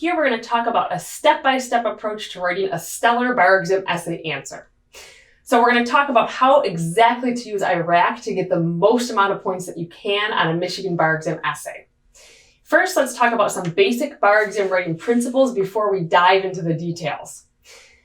here we're going to talk about a step-by-step approach to writing a stellar bar exam essay answer. So we're going to talk about how exactly to use IRAC to get the most amount of points that you can on a Michigan bar exam essay. First, let's talk about some basic bar exam writing principles before we dive into the details.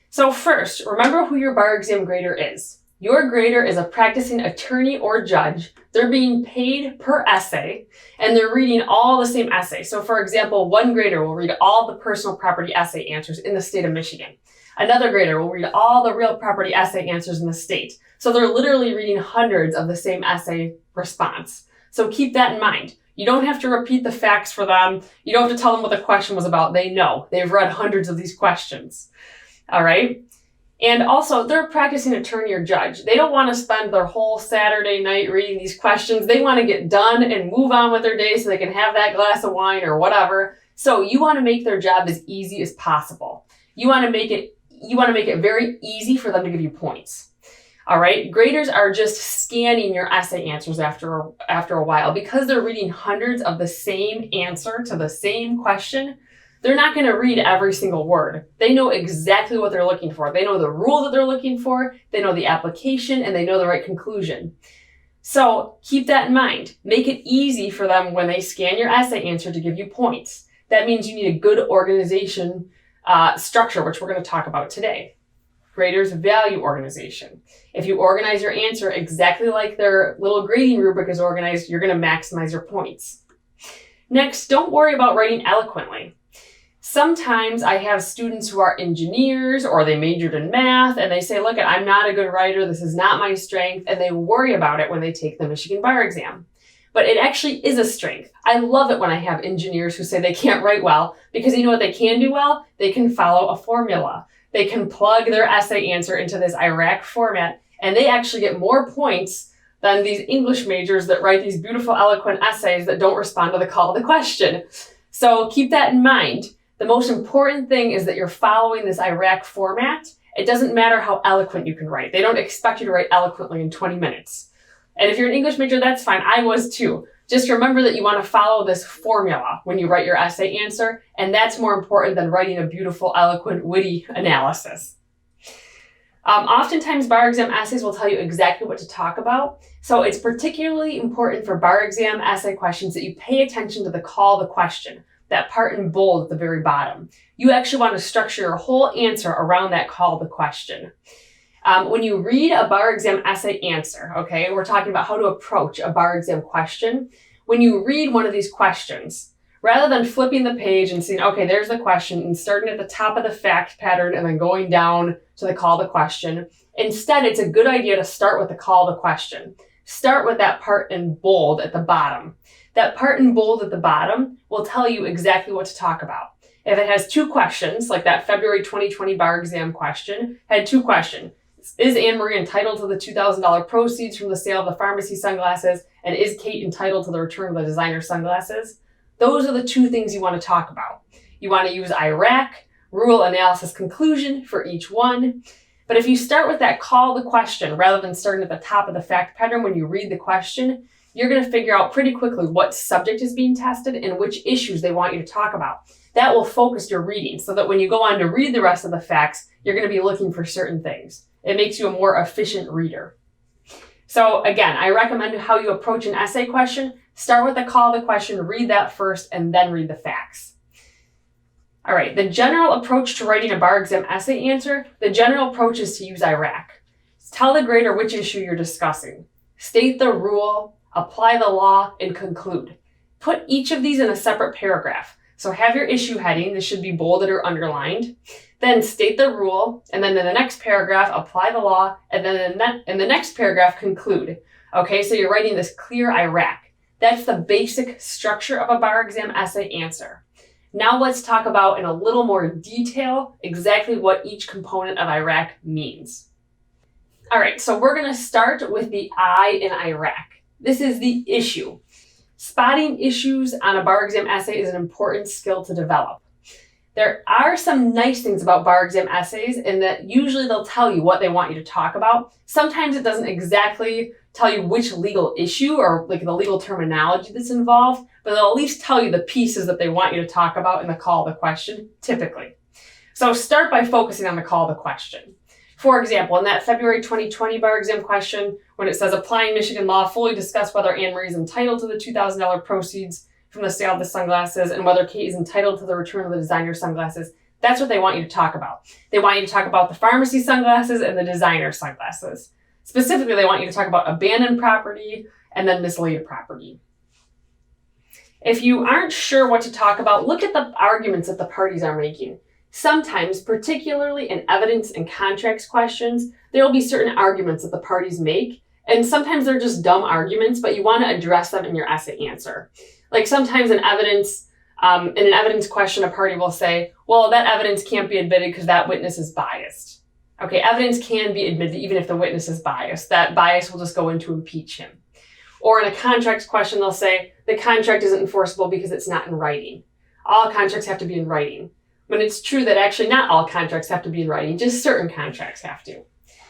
So first, remember who your bar exam grader is. Your grader is a practicing attorney or judge. They're being paid per essay, and they're reading all the same essay. So for example, one grader will read all the personal property essay answers in the state of Michigan. Another grader will read all the real property essay answers in the state. So they're literally reading hundreds of the same essay response. So keep that in mind. You don't have to repeat the facts for them. You don't have to tell them what the question was about. They know. They've read hundreds of these questions. All right? And also, they're a practicing attorney or judge. They don't want to spend their whole Saturday night reading these questions. They want to get done and move on with their day so they can have that glass of wine or whatever. So you want to make their job as easy as possible. You want to make it very easy for them to give you points. All right? Graders are just scanning your essay answers after a while. Because they're reading hundreds of the same answer to the same question, they're not going to read every single word. They know exactly what they're looking for. They know the rule that they're looking for, they know the application, and they know the right conclusion. So keep that in mind. Make it easy for them when they scan your essay answer to give you points. That means you need a good organization structure, which we're going to talk about today. Graders value organization. If you organize your answer exactly like their little grading rubric is organized, you're going to maximize your points. Next, don't worry about writing eloquently. Sometimes I have students who are engineers or they majored in math and they say, look, I'm not a good writer, this is not my strength, and they worry about it when they take the Michigan bar exam. But it actually is a strength. I love it when I have engineers who say they can't write well because you know what they can do well? They can follow a formula. They can plug their essay answer into this IRAC format and they actually get more points than these English majors that write these beautiful, eloquent essays that don't respond to the call to the question. So keep that in mind. The most important thing is that you're following this IRAC format. It doesn't matter how eloquent you can write. They don't expect you to write eloquently in 20 minutes. And if you're an English major, that's fine. I was too. Just remember that you want to follow this formula when you write your essay answer, and that's more important than writing a beautiful, eloquent, witty analysis. Oftentimes, bar exam essays will tell you exactly what to talk about. So it's particularly important for bar exam essay questions that you pay attention to the call to question. That part in bold at the very bottom. You actually want to structure your whole answer around that call to question. When you read a bar exam essay answer, okay, we're talking about how to approach a bar exam question. When you read one of these questions, rather than flipping the page and seeing, okay, there's the question, and starting at the top of the fact pattern and then going down to the call to question, instead, it's a good idea to start with the call to question. Start with that part in bold at the bottom. That part in bold at the bottom will tell you exactly what to talk about. If it has two questions, like that February 2020 bar exam question, had two questions. Is Anne-Marie entitled to the $2,000 proceeds from the sale of the pharmacy sunglasses? And is Kate entitled to the return of the designer sunglasses? Those are the two things you want to talk about. You want to use IRAC, rule, analysis, conclusion for each one. But if you start with that call to question, rather than starting at the top of the fact pattern when you read the question, you're going to figure out pretty quickly what subject is being tested and which issues they want you to talk about. That will focus your reading so that when you go on to read the rest of the facts, you're going to be looking for certain things. It makes you a more efficient reader. So again, I recommend how you approach an essay question. Start with the call to the question, read that first, and then read the facts. All right, the general approach to writing a bar exam essay answer, the general approach is to use IRAC. Tell the grader which issue you're discussing. State the rule, apply the law, and conclude. Put each of these in a separate paragraph. So have your issue heading, this should be bolded or underlined. Then state the rule, and then in the next paragraph, apply the law, and then in the next paragraph, conclude. Okay, so you're writing this clear IRAC. That's the basic structure of a bar exam essay answer. Now let's talk about in a little more detail exactly what each component of IRAC means. All right, so we're going to start with the I in IRAC. This is the issue. Spotting issues on a bar exam essay is an important skill to develop. There are some nice things about bar exam essays in that usually they'll tell you what they want you to talk about. Sometimes it doesn't exactly, tell you which legal issue or like the legal terminology that's involved, but they'll at least tell you the pieces that they want you to talk about in the call to question, typically. So start by focusing on the call to question. For example, in that February 2020 bar exam question, when it says applying Michigan law, fully discuss whether Anne Marie is entitled to the $2,000 proceeds from the sale of the sunglasses and whether Kate is entitled to the return of the designer sunglasses. That's what they want you to talk about. They want you to talk about the pharmacy sunglasses and the designer sunglasses. Specifically, they want you to talk about abandoned property and then mislaid property. If you aren't sure what to talk about, look at the arguments that the parties are making. Sometimes, particularly in evidence and contracts questions, there will be certain arguments that the parties make, and sometimes they're just dumb arguments, but you want to address them in your essay answer. Like sometimes in an evidence question, a party will say, well, that evidence can't be admitted because that witness is biased. Okay, evidence can be admitted even if the witness is biased. That bias will just go in to impeach him. Or in a contracts question, they'll say, the contract isn't enforceable because it's not in writing. All contracts have to be in writing. When it's true that actually not all contracts have to be in writing, just certain contracts have to.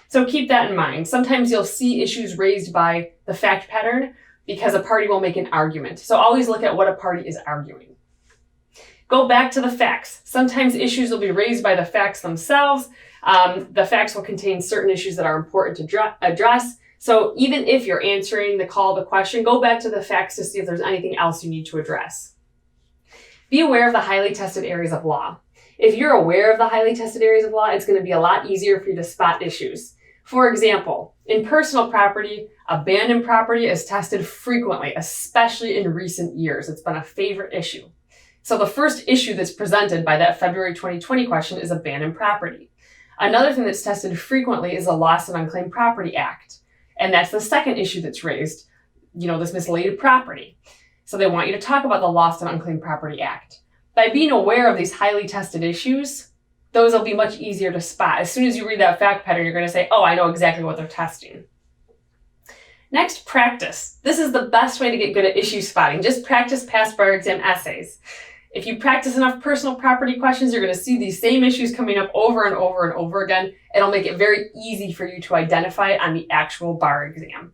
So keep that in mind. Sometimes you'll see issues raised by the fact pattern because a party will make an argument. So always look at what a party is arguing. Go back to the facts. Sometimes issues will be raised by the facts themselves. The facts will contain certain issues that are important to address. So even if you're answering the call to question, go back to the facts to see if there's anything else you need to address. Be aware of the highly tested areas of law. If you're aware of the highly tested areas of law, it's going to be a lot easier for you to spot issues. For example, in personal property, abandoned property is tested frequently, especially in recent years. It's been a favorite issue. So the first issue that's presented by that February 2020 question is abandoned property. Another thing that's tested frequently is the Lost and Unclaimed Property Act. And that's the second issue that's raised, this mislaid property. So they want you to talk about the Lost and Unclaimed Property Act. By being aware of these highly tested issues, those will be much easier to spot. As soon as you read that fact pattern, you're going to say, oh, I know exactly what they're testing. Next, practice. This is the best way to get good at issue spotting. Just practice past bar exam essays. If you practice enough personal property questions, you're going to see these same issues coming up over and over and over again. It'll make it very easy for you to identify it on the actual bar exam.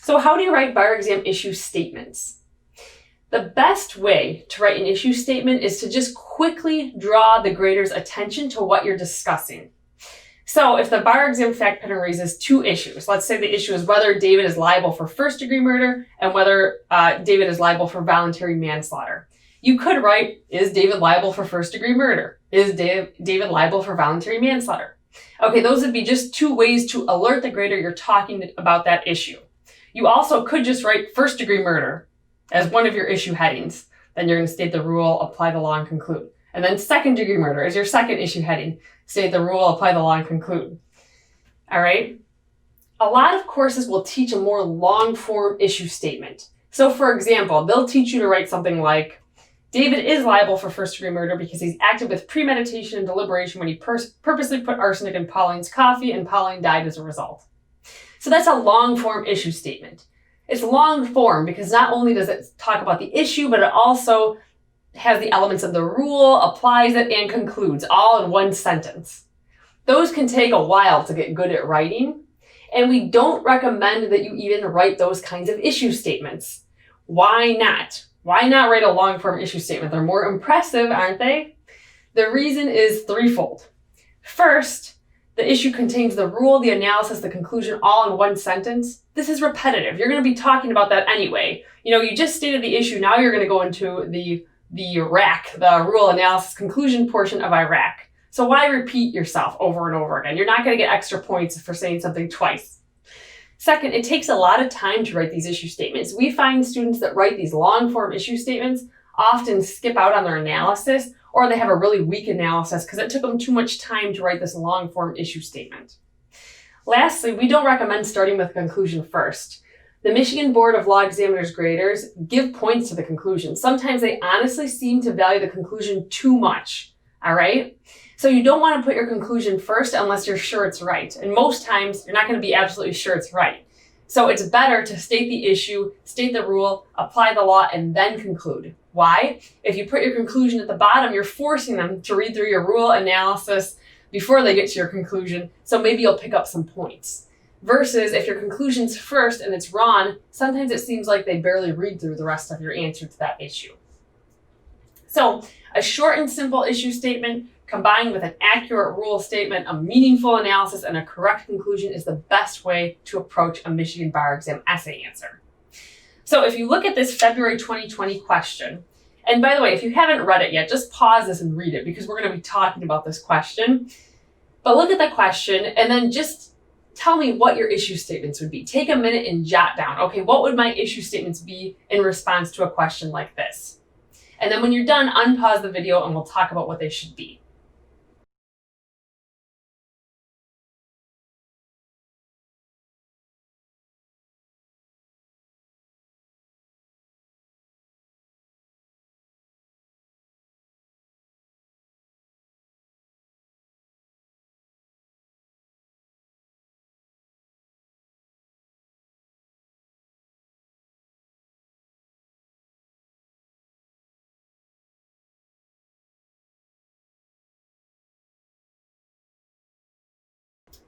So how do you write bar exam issue statements? The best way to write an issue statement is to just quickly draw the grader's attention to what you're discussing. So if the bar exam fact pattern raises two issues, let's say the issue is whether David is liable for first-degree murder and whether David is liable for voluntary manslaughter. You could write, is David liable for first-degree murder? Is David liable for voluntary manslaughter? Okay, those would be just two ways to alert the grader you're talking about that issue. You also could just write first-degree murder as one of your issue headings. Then you're going to state the rule, apply the law, and conclude. And then second-degree murder is your second issue heading. State the rule, apply the law, and conclude. All right? A lot of courses will teach a more long-form issue statement. So for example, they'll teach you to write something like, David is liable for first-degree murder because he's acted with premeditation and deliberation when he purposely put arsenic in Pauline's coffee and Pauline died as a result. So that's a long-form issue statement. It's long-form because not only does it talk about the issue, but it also has the elements of the rule, applies it, and concludes, all in one sentence. Those can take a while to get good at writing, and we don't recommend that you even write those kinds of issue statements. Why not? Why not write a long-form issue statement? They're more impressive, aren't they? The reason is threefold. First, the issue contains the rule, the analysis, the conclusion, all in one sentence. This is repetitive. You're going to be talking about that anyway. You just stated the issue. Now you're going to go into the RAC, the rule, analysis, conclusion portion of IRAC. So why repeat yourself over and over again? You're not going to get extra points for saying something twice. Second, it takes a lot of time to write these issue statements. We find students that write these long-form issue statements often skip out on their analysis, or they have a really weak analysis because it took them too much time to write this long-form issue statement. Lastly, we don't recommend starting with conclusion first. The Michigan Board of Law Examiners graders give points to the conclusion. Sometimes they honestly seem to value the conclusion too much, all right? So you don't want to put your conclusion first unless you're sure it's right. And most times, you're not going to be absolutely sure it's right. So it's better to state the issue, state the rule, apply the law, and then conclude. Why? If you put your conclusion at the bottom, you're forcing them to read through your rule analysis before they get to your conclusion. So maybe you'll pick up some points. Versus if your conclusion's first and it's wrong, sometimes it seems like they barely read through the rest of your answer to that issue. So a short and simple issue statement combined with an accurate rule statement, a meaningful analysis, and a correct conclusion is the best way to approach a Michigan bar exam essay answer. So if you look at this February 2020 question, and by the way, if you haven't read it yet, just pause this and read it because we're going to be talking about this question. But look at the question and then just tell me what your issue statements would be. Take a minute and jot down, okay, what would my issue statements be in response to a question like this? And then when you're done, unpause the video and we'll talk about what they should be.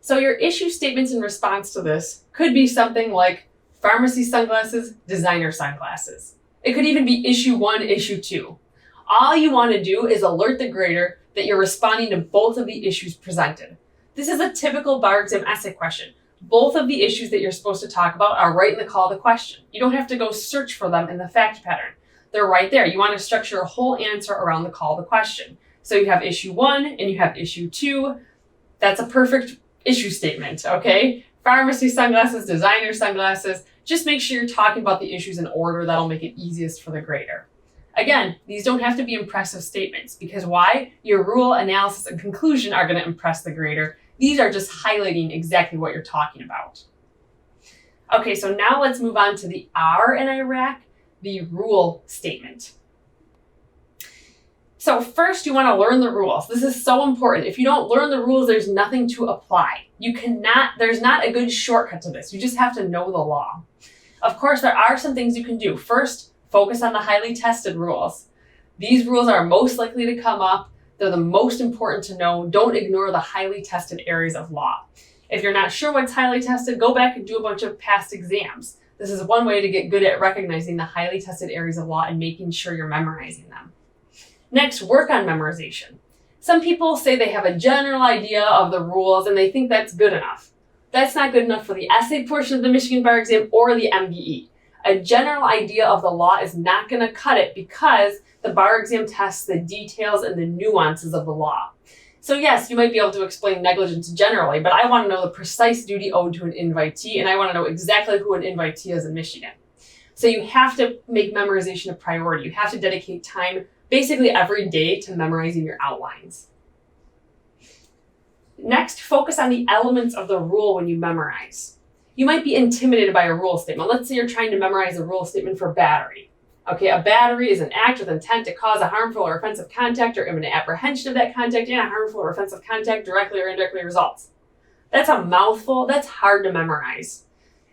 So your issue statements in response to this could be something like pharmacy sunglasses, designer sunglasses. It could even be issue 1, issue 2. All you want to do is alert the grader that you're responding to both of the issues presented. This is a typical bar exam essay question. Both of the issues that you're supposed to talk about are right in the call to question. You don't have to go search for them in the fact pattern. They're right there. You want to structure a whole answer around the call to question. So you have issue 1 and you have issue 2. That's a perfect issue statement, okay? Pharmacy sunglasses, designer sunglasses. Just make sure you're talking about the issues in order. That'll make it easiest for the grader. Again, these don't have to be impressive statements because why? Your rule, analysis, and conclusion are going to impress the grader. These are just highlighting exactly what you're talking about. Okay, so now let's move on to the R in IRAC, the rule statement. So first you want to learn the rules. This is so important. If you don't learn the rules, there's nothing to apply. There's not a good shortcut to this. You just have to know the law. Of course, there are some things you can do. First, focus on the highly tested rules. These rules are most likely to come up. They're the most important to know. Don't ignore the highly tested areas of law. If you're not sure what's highly tested, go back and do a bunch of past exams. This is one way to get good at recognizing the highly tested areas of law and making sure you're memorizing them. Next, work on memorization. Some people say they have a general idea of the rules and they think that's good enough. That's not good enough for the essay portion of the Michigan bar exam or the MBE. A general idea of the law is not going to cut it because the bar exam tests the details and the nuances of the law. So yes, you might be able to explain negligence generally, but I want to know the precise duty owed to an invitee and I want to know exactly who an invitee is in Michigan. So you have to make memorization a priority. You have to dedicate time basically every day to memorizing your outlines. Next, focus on the elements of the rule when you memorize. You might be intimidated by a rule statement. Let's say you're trying to memorize a rule statement for battery. Okay, a battery is an act with intent to cause a harmful or offensive contact or imminent apprehension of that contact and a harmful or offensive contact directly or indirectly results. That's a mouthful. That's hard to memorize.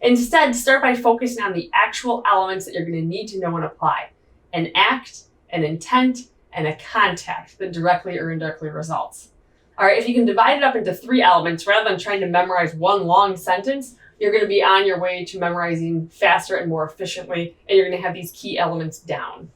Instead, start by focusing on the actual elements that you're going to need to know and apply. An act, an intent, and a contact that directly or indirectly results. All right, if you can divide it up into 3 elements rather than trying to memorize one long sentence, you're going to be on your way to memorizing faster and more efficiently, and you're going to have these key elements down.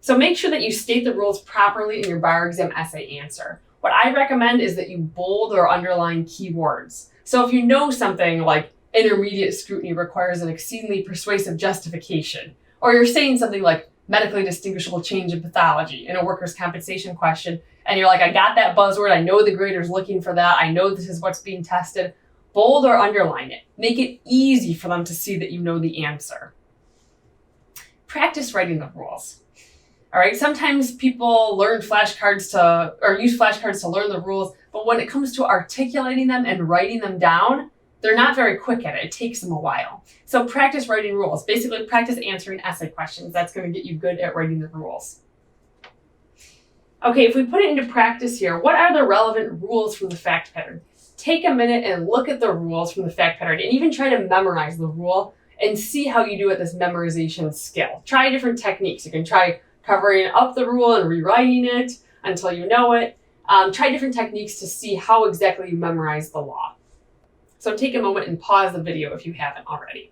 So make sure that you state the rules properly in your bar exam essay answer. What I recommend is that you bold or underline keywords. So if you know something like intermediate scrutiny requires an exceedingly persuasive justification, or you're saying something like medically distinguishable change in pathology in a workers' compensation question, and you're like, I got that buzzword, I know the grader's looking for that, I know this is what's being tested, bold or underline it. Make it easy for them to see that you know the answer. Practice writing the rules. All right, sometimes people use flashcards to learn the rules, but when it comes to articulating them and writing them down, they're not very quick at it. It takes them a while. So practice writing rules. Basically, practice answering essay questions. That's going to get you good at writing the rules. Okay, if we put it into practice here, what are the relevant rules from the fact pattern? Take a minute and look at the rules from the fact pattern and even try to memorize the rule and see how you do at this memorization skill. Try different techniques. You can try covering up the rule and rewriting it until you know it. Try different techniques to see how exactly you memorize the law. So take a moment and pause the video if you haven't already.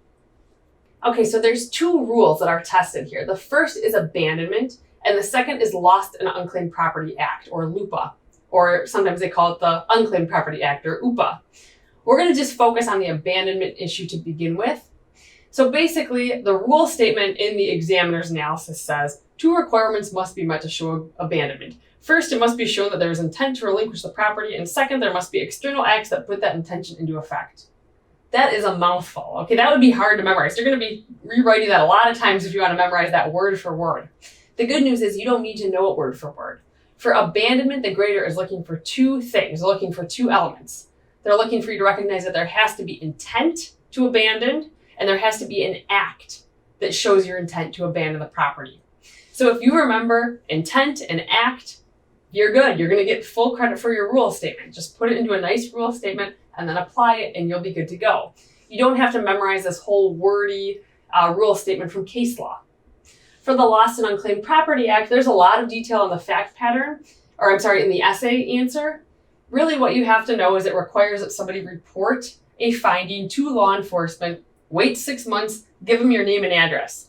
Okay, so there's two rules that are tested here. The first is abandonment, and the second is Lost and Unclaimed Property Act, or LUPA, or sometimes they call it the Unclaimed Property Act, or UPA. We're going to just focus on the abandonment issue to begin with. So basically, the rule statement in the examiner's analysis says, two requirements must be met to show abandonment. First, it must be shown that there is intent to relinquish the property, and second, there must be external acts that put that intention into effect. That is a mouthful. Okay, that would be hard to memorize. You're going to be rewriting that a lot of times if you want to memorize that word for word. The good news is you don't need to know it word for word. For abandonment, the grader is looking for two things. They're looking for two elements. They're looking for you to recognize that there has to be intent to abandon, and there has to be an act that shows your intent to abandon the property. So if you remember intent and act, you're good. You're going to get full credit for your rule statement. Just put it into a nice rule statement and then apply it, and you'll be good to go. You don't have to memorize this whole wordy rule statement from case law. For the Lost and Unclaimed Property Act, there's a lot of detail in the fact pattern, in the essay answer. Really what you have to know is it requires that somebody report a finding to law enforcement, wait 6 months, give them your name and address.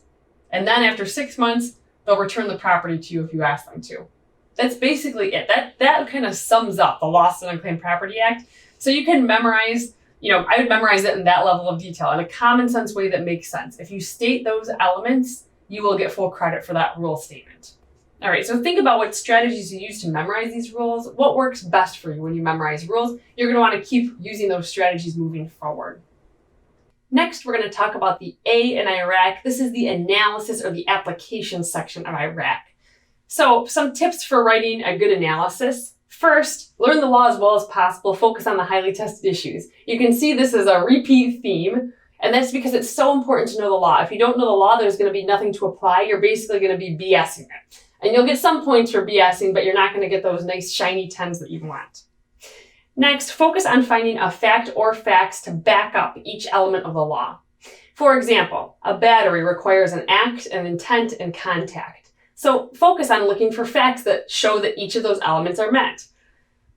And then after 6 months, they'll return the property to you if you ask them to. That's basically it. That kind of sums up the Lost and Unclaimed Property Act. So you can memorize, I would memorize it in that level of detail in a common sense way that makes sense. If you state those elements, you will get full credit for that rule statement. All right, so think about what strategies you use to memorize these rules. What works best for you when you memorize rules? You're going to want to keep using those strategies moving forward. Next, we're going to talk about the A in IRAC. This is the analysis or the application section of IRAC. So some tips for writing a good analysis. First, learn the law as well as possible. Focus on the highly tested issues. You can see this is a repeat theme, and that's because it's so important to know the law. If you don't know the law, there's going to be nothing to apply. You're basically going to be BSing it. And you'll get some points for BSing, but you're not going to get those nice shiny 10s that you want. Next, focus on finding a fact or facts to back up each element of the law. For example, a battery requires an act, an intent, and contact. So focus on looking for facts that show that each of those elements are met.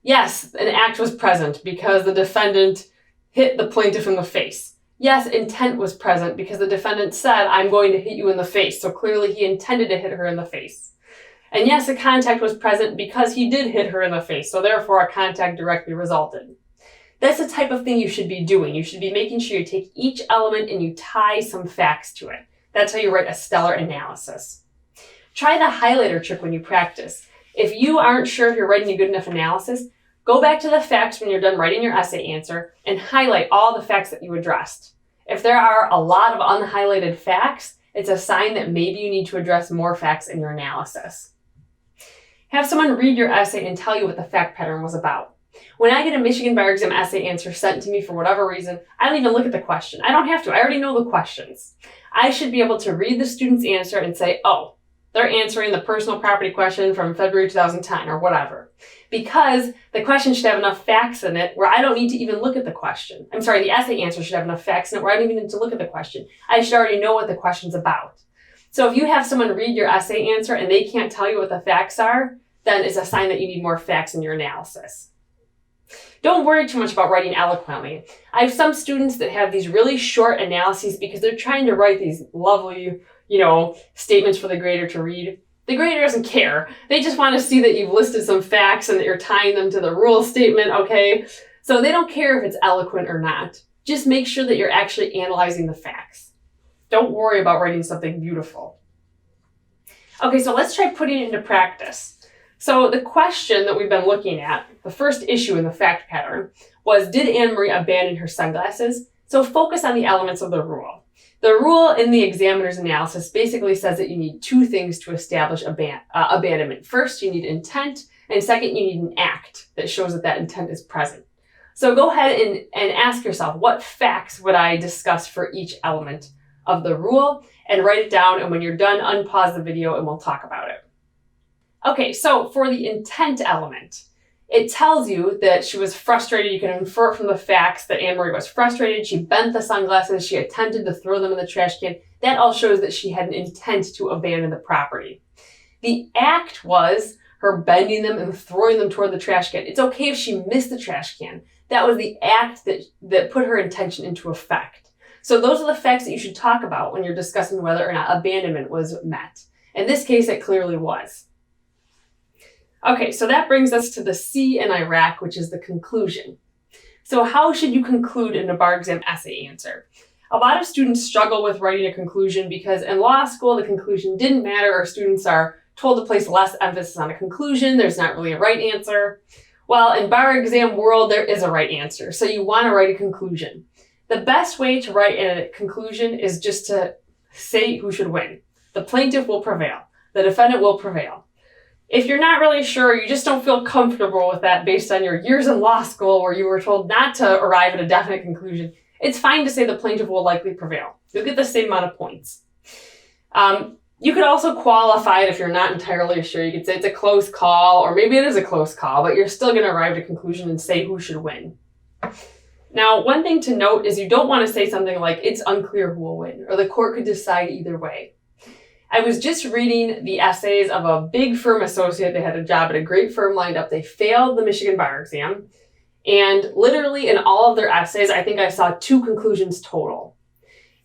Yes, an act was present because the defendant hit the plaintiff in the face. Yes, intent was present because the defendant said, I'm going to hit you in the face. So clearly he intended to hit her in the face. And yes, a contact was present because he did hit her in the face. So therefore a contact directly resulted. That's the type of thing you should be doing. You should be making sure you take each element and you tie some facts to it. That's how you write a stellar analysis. Try the highlighter trick when you practice. If you aren't sure if you're writing a good enough analysis, go back to the facts when you're done writing your essay answer and highlight all the facts that you addressed. If there are a lot of unhighlighted facts, it's a sign that maybe you need to address more facts in your analysis. Have someone read your essay and tell you what the fact pattern was about. When I get a Michigan Bar Exam essay answer sent to me for whatever reason, I don't even look at the question. I don't have to. I already know the questions. I should be able to read the student's answer and say, oh, they're answering the personal property question from February 2010 or whatever. Because the question should have enough facts in it where I don't need to even look at the question. The essay answer should have enough facts in it where I don't even need to look at the question. I should already know what the question's about. So if you have someone read your essay answer and they can't tell you what the facts are, then it's a sign that you need more facts in your analysis. Don't worry too much about writing eloquently. I have some students that have these really short analyses because they're trying to write these lovely, statements for the grader to read. The grader doesn't care. They just want to see that you've listed some facts and that you're tying them to the rule statement, okay? So they don't care if it's eloquent or not. Just make sure that you're actually analyzing the facts. Don't worry about writing something beautiful. Okay, so let's try putting it into practice. So the question that we've been looking at, the first issue in the fact pattern, was did Anne Marie abandon her sunglasses? So focus on the elements of the rule. The rule in the examiner's analysis basically says that you need two things to establish abandonment. First, you need intent, and second, you need an act that shows that that intent is present. So go ahead and ask yourself, what facts would I discuss for each element of the rule? And write it down, and when you're done, unpause the video and we'll talk about it. Okay, so for the intent element, it tells you that she was frustrated. You can infer it from the facts that Anne Marie was frustrated. She bent the sunglasses. She attempted to throw them in the trash can. That all shows that she had an intent to abandon the property. The act was her bending them and throwing them toward the trash can. It's okay if she missed the trash can. That was the act that put her intention into effect. So those are the facts that you should talk about when you're discussing whether or not abandonment was met. In this case, it clearly was. Okay, so that brings us to the C in Iraq, which is the conclusion. So how should you conclude in a bar exam essay answer? A lot of students struggle with writing a conclusion because in law school, the conclusion didn't matter, or students are told to place less emphasis on a conclusion. There's not really a right answer. Well, in bar exam world, there is a right answer. So you want to write a conclusion. The best way to write a conclusion is just to say who should win. The plaintiff will prevail. The defendant will prevail. If you're not really sure, you just don't feel comfortable with that based on your years in law school where you were told not to arrive at a definite conclusion, it's fine to say the plaintiff will likely prevail. You'll get the same amount of points. You could also qualify it if you're not entirely sure. You could say it's a close call, or maybe it is a close call, but you're still going to arrive at a conclusion and say who should win. Now, one thing to note is you don't want to say something like, it's unclear who will win, or the court could decide either way. I was just reading the essays of a big firm associate. They had a job at a great firm lined up. They failed the Michigan bar exam. And literally in all of their essays, I think I saw 2 conclusions total.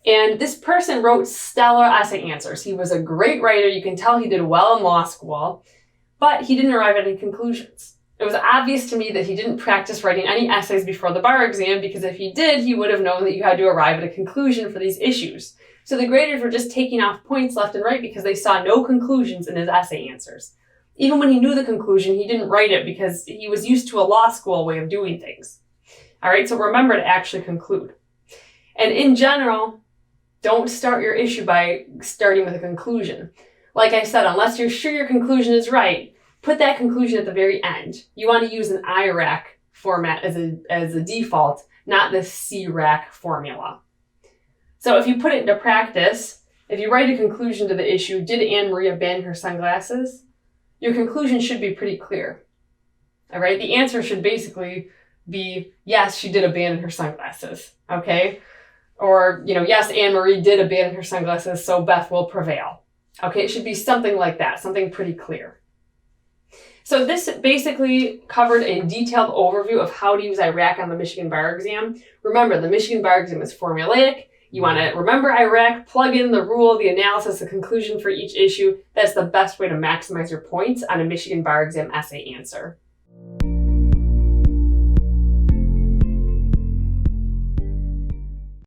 And this person wrote stellar essay answers. He was a great writer. You can tell he did well in law school, but he didn't arrive at any conclusions. It was obvious to me that he didn't practice writing any essays before the bar exam, because if he did, he would have known that you had to arrive at a conclusion for these issues. So the graders were just taking off points left and right because they saw no conclusions in his essay answers. Even when he knew the conclusion, he didn't write it because he was used to a law school way of doing things. All right, so remember to actually conclude. And in general, don't start your issue by starting with a conclusion. Like I said, unless you're sure your conclusion is right, put that conclusion at the very end. You want to use an IRAC format as a default, not the CRAC formula. So if you put it into practice, if you write a conclusion to the issue, did Anne Marie abandon her sunglasses? Your conclusion should be pretty clear. All right, the answer should basically be, yes, she did abandon her sunglasses, okay? Or, yes, Anne Marie did abandon her sunglasses, so Beth will prevail. Okay, it should be something like that, something pretty clear. So this basically covered a detailed overview of how to use IRAC on the Michigan bar exam. Remember, the Michigan bar exam is formulaic. You want to remember IRAC, plug in the rule, the analysis, the conclusion for each issue. That's the best way to maximize your points on a Michigan bar exam essay answer.